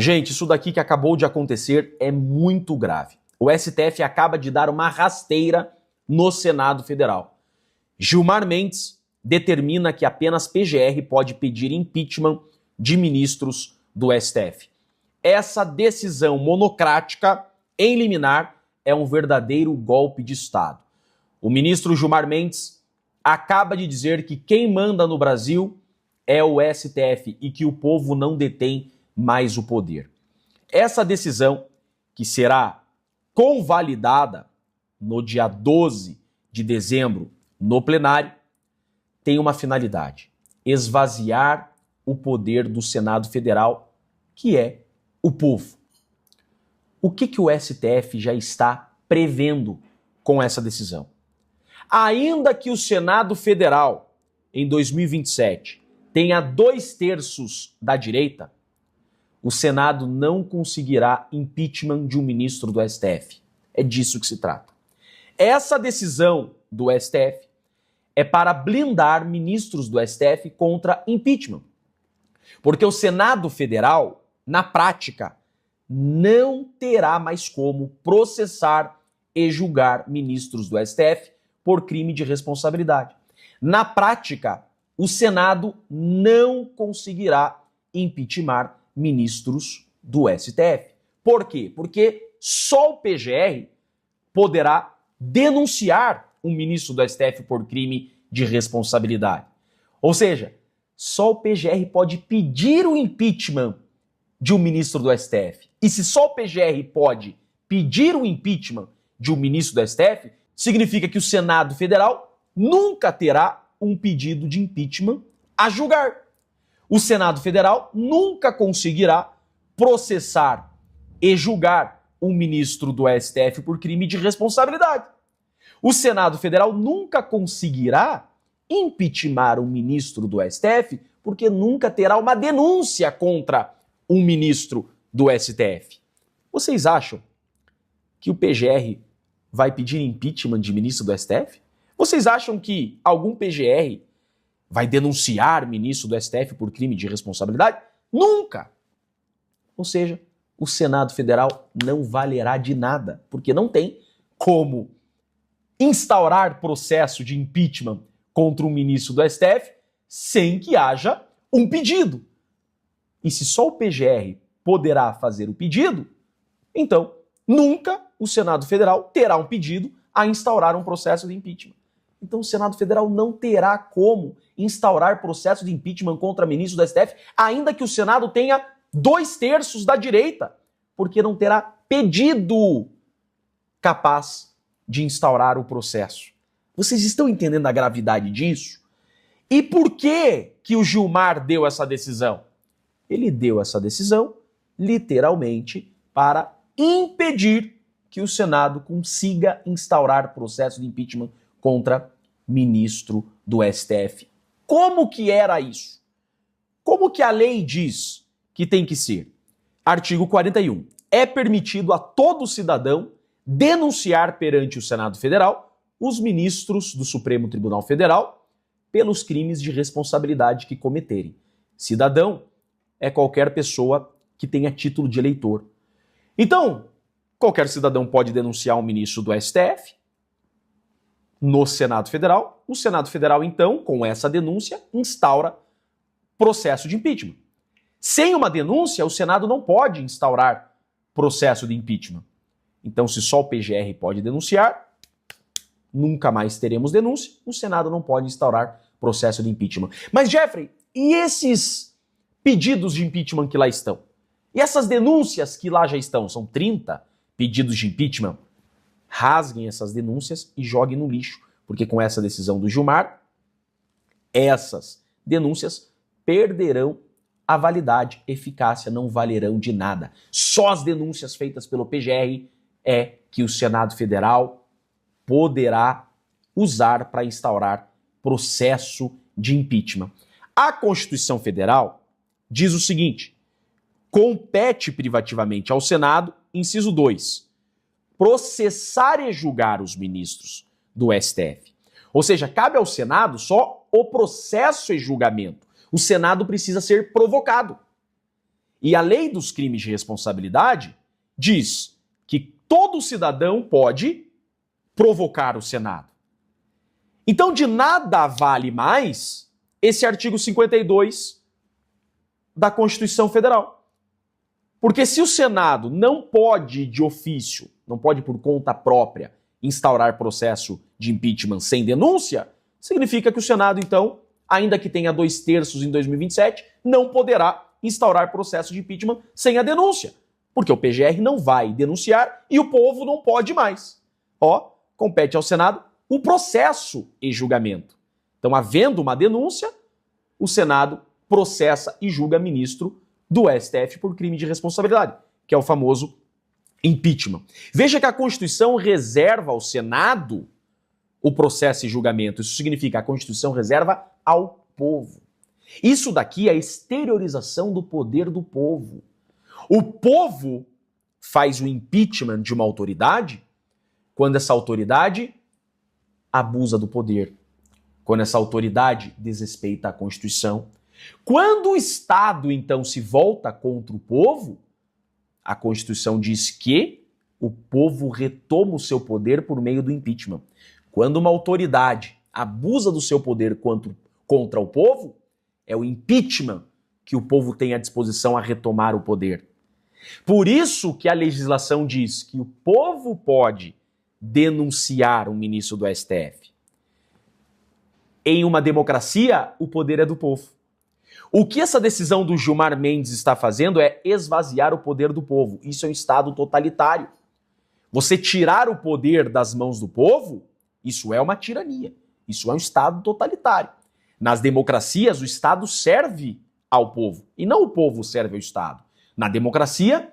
Gente, isso daqui que acabou de acontecer é muito grave. O STF acaba de dar uma rasteira no Senado Federal. Gilmar Mendes determina que apenas PGR pode pedir impeachment de ministros do STF. Essa decisão monocrática em liminar é um verdadeiro golpe de Estado. O ministro Gilmar Mendes acaba de dizer que quem manda no Brasil é o STF e que o povo não detém mais o poder. Essa decisão, que será convalidada no dia 12 de dezembro no plenário, tem uma finalidade: esvaziar o poder do Senado Federal, que é o povo. O que o STF já está prevendo com essa decisão? Ainda que o Senado Federal, em 2027, tenha 2/3 da direita, o Senado não conseguirá impeachment de um ministro do STF. É disso que se trata. Essa decisão do STF é para blindar ministros do STF contra impeachment. Porque o Senado Federal, na prática, não terá mais como processar e julgar ministros do STF por crime de responsabilidade. Na prática, o Senado não conseguirá impeachmentar ministros do STF. Por quê? Porque só o PGR poderá denunciar um ministro do STF por crime de responsabilidade. Ou seja, só o PGR pode pedir o impeachment de um ministro do STF. E se só o PGR pode pedir o impeachment de um ministro do STF, significa que o Senado Federal nunca terá um pedido de impeachment a julgar. O Senado Federal nunca conseguirá processar e julgar um ministro do STF por crime de responsabilidade. O Senado Federal nunca conseguirá impeachmentar um ministro do STF porque nunca terá uma denúncia contra um ministro do STF. Vocês acham que o PGR vai pedir impeachment de ministro do STF? Vocês acham que algum PGR vai denunciar ministro do STF por crime de responsabilidade? Nunca! Ou seja, o Senado Federal não valerá de nada, porque não tem como instaurar processo de impeachment contra um ministro do STF sem que haja um pedido. E se só o PGR poderá fazer o pedido, então nunca o Senado Federal terá um pedido a instaurar um processo de impeachment. Então o Senado Federal não terá como instaurar processo de impeachment contra ministros do STF, ainda que o Senado tenha 2/3 da direita, porque não terá pedido capaz de instaurar o processo. Vocês estão entendendo a gravidade disso? E por que o Gilmar deu essa decisão? Ele deu essa decisão, literalmente, para impedir que o Senado consiga instaurar processo de impeachment contra ministro do STF. Como que era isso? Como que a lei diz que tem que ser? Artigo 41. É permitido a todo cidadão denunciar perante o Senado Federal os ministros do Supremo Tribunal Federal pelos crimes de responsabilidade que cometerem. Cidadão é qualquer pessoa que tenha título de eleitor. Então, qualquer cidadão pode denunciar um ministro do STF no Senado Federal. O Senado Federal, então, com essa denúncia, instaura processo de impeachment. Sem uma denúncia, o Senado não pode instaurar processo de impeachment. Então, se só o PGR pode denunciar, nunca mais teremos denúncia, o Senado não pode instaurar processo de impeachment. Mas, Jeffrey, e esses pedidos de impeachment que lá estão? E essas denúncias que lá já estão? São 30 pedidos de impeachment. Rasguem essas denúncias e joguem no lixo, porque com essa decisão do Gilmar, essas denúncias perderão a validade, eficácia, não valerão de nada. Só as denúncias feitas pelo PGR é que o Senado Federal poderá usar para instaurar processo de impeachment. A Constituição Federal diz o seguinte: compete privativamente ao Senado, inciso 2, processar e julgar os ministros do STF. Ou seja, cabe ao Senado só o processo e julgamento. O Senado precisa ser provocado. E a lei dos crimes de responsabilidade diz que todo cidadão pode provocar o Senado. Então, de nada vale mais esse artigo 52 da Constituição Federal. Porque se o Senado não pode, de ofício, não pode por conta própria, instaurar processo de impeachment sem denúncia, significa que o Senado, então, ainda que tenha 2/3 em 2027, não poderá instaurar processo de impeachment sem a denúncia. Porque o PGR não vai denunciar e o povo não pode mais. Compete ao Senado o processo e julgamento. Então, havendo uma denúncia, o Senado processa e julga ministro do STF por crime de responsabilidade, que é o famoso impeachment. Veja que a Constituição reserva ao Senado o processo e julgamento. Isso significa que a Constituição reserva ao povo. Isso daqui é a exteriorização do poder do povo. O povo faz o impeachment de uma autoridade quando essa autoridade abusa do poder, quando essa autoridade desrespeita a Constituição. Quando o Estado, então, se volta contra o povo, a Constituição diz que o povo retoma o seu poder por meio do impeachment. Quando uma autoridade abusa do seu poder contra o povo, é o impeachment que o povo tem à disposição a retomar o poder. Por isso que a legislação diz que o povo pode denunciar um ministro do STF. Em uma democracia, o poder é do povo. O que essa decisão do Gilmar Mendes está fazendo é esvaziar o poder do povo. Isso é um Estado totalitário. Você tirar o poder das mãos do povo, isso é uma tirania. Isso é um Estado totalitário. Nas democracias, o Estado serve ao povo e não o povo serve ao Estado. Na democracia,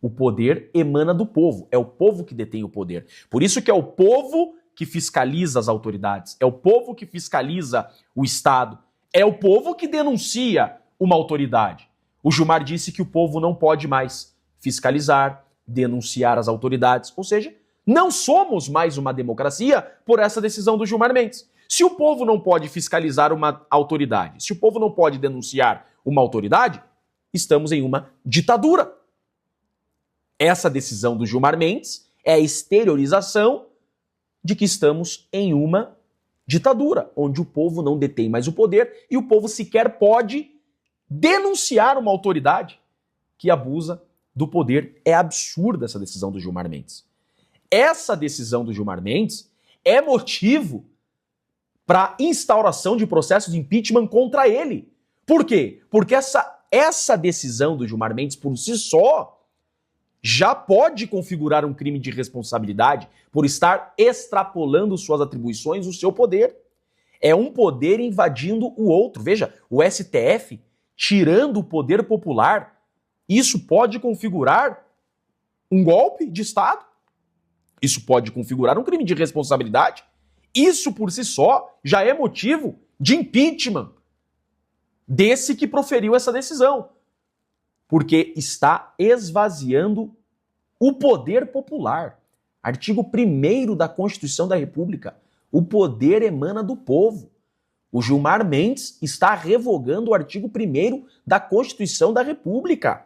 o poder emana do povo. É o povo que detém o poder. Por isso que é o povo que fiscaliza as autoridades. É o povo que fiscaliza o Estado. É o povo que denuncia uma autoridade. O Gilmar disse que o povo não pode mais fiscalizar, denunciar as autoridades. Ou seja, não somos mais uma democracia por essa decisão do Gilmar Mendes. Se o povo não pode fiscalizar uma autoridade, se o povo não pode denunciar uma autoridade, estamos em uma ditadura. Essa decisão do Gilmar Mendes é a exteriorização de que estamos em uma ditadura, onde o povo não detém mais o poder e o povo sequer pode denunciar uma autoridade que abusa do poder. É absurda essa decisão do Gilmar Mendes. Essa decisão do Gilmar Mendes é motivo para instauração de processo de impeachment contra ele. Por quê? Porque essa decisão do Gilmar Mendes, por si só, já pode configurar um crime de responsabilidade por estar extrapolando suas atribuições, o seu poder. É um poder invadindo o outro. Veja, o STF tirando o poder popular, isso pode configurar um golpe de Estado. Isso pode configurar um crime de responsabilidade. Isso por si só já é motivo de impeachment desse que proferiu essa decisão. Porque está esvaziando o poder popular. Artigo 1º da Constituição da República. O poder emana do povo. O Gilmar Mendes está revogando o artigo 1º da Constituição da República,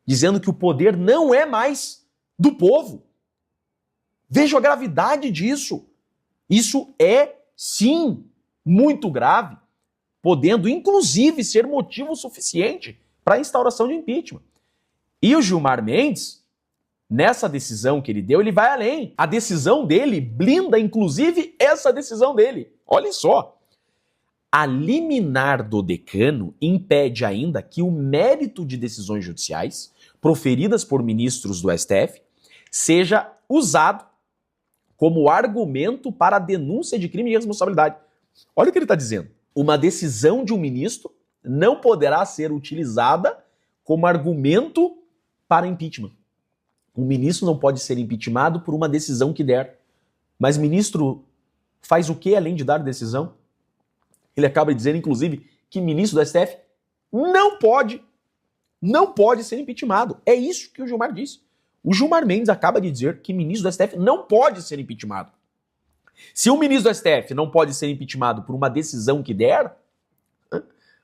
dizendo que o poder não é mais do povo. Veja a gravidade disso. Isso é, sim, muito grave, podendo, inclusive, ser motivo suficiente para a instauração de impeachment. E o Gilmar Mendes, nessa decisão que ele deu, ele vai além. A decisão dele blinda, inclusive, essa decisão dele. Olhem só. A liminar do decano impede ainda que o mérito de decisões judiciais proferidas por ministros do STF seja usado como argumento para a denúncia de crime de responsabilidade. Olha o que ele está dizendo. Uma decisão de um ministro não poderá ser utilizada como argumento para impeachment. Um ministro não pode ser impeachmentado por uma decisão que der. Mas ministro faz o que além de dar decisão? Ele acaba de dizer, inclusive, que ministro do STF não pode ser impeachmentado. É isso que o Gilmar disse. O Gilmar Mendes acaba de dizer que ministro do STF não pode ser impeachmentado. Se um ministro do STF não pode ser impeachmentado por uma decisão que der,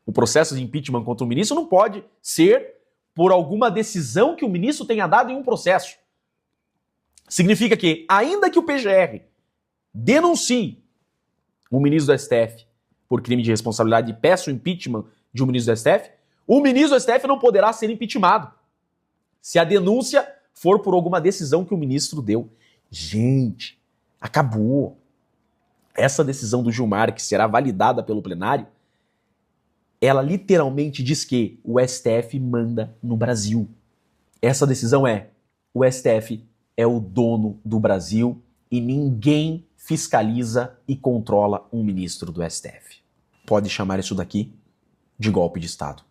o processo de impeachment contra o ministro não pode ser por alguma decisão que o ministro tenha dado em um processo. Significa que, ainda que o PGR denuncie o ministro do STF por crime de responsabilidade e peça o impeachment de um ministro do STF, o ministro do STF não poderá ser impeachmentado se a denúncia for por alguma decisão que o ministro deu. Gente, acabou. Essa decisão do Gilmar, que será validada pelo plenário, ela literalmente diz que o STF manda no Brasil. Essa decisão é: o STF é o dono do Brasil e ninguém fiscaliza e controla um ministro do STF. Pode chamar isso daqui de golpe de Estado.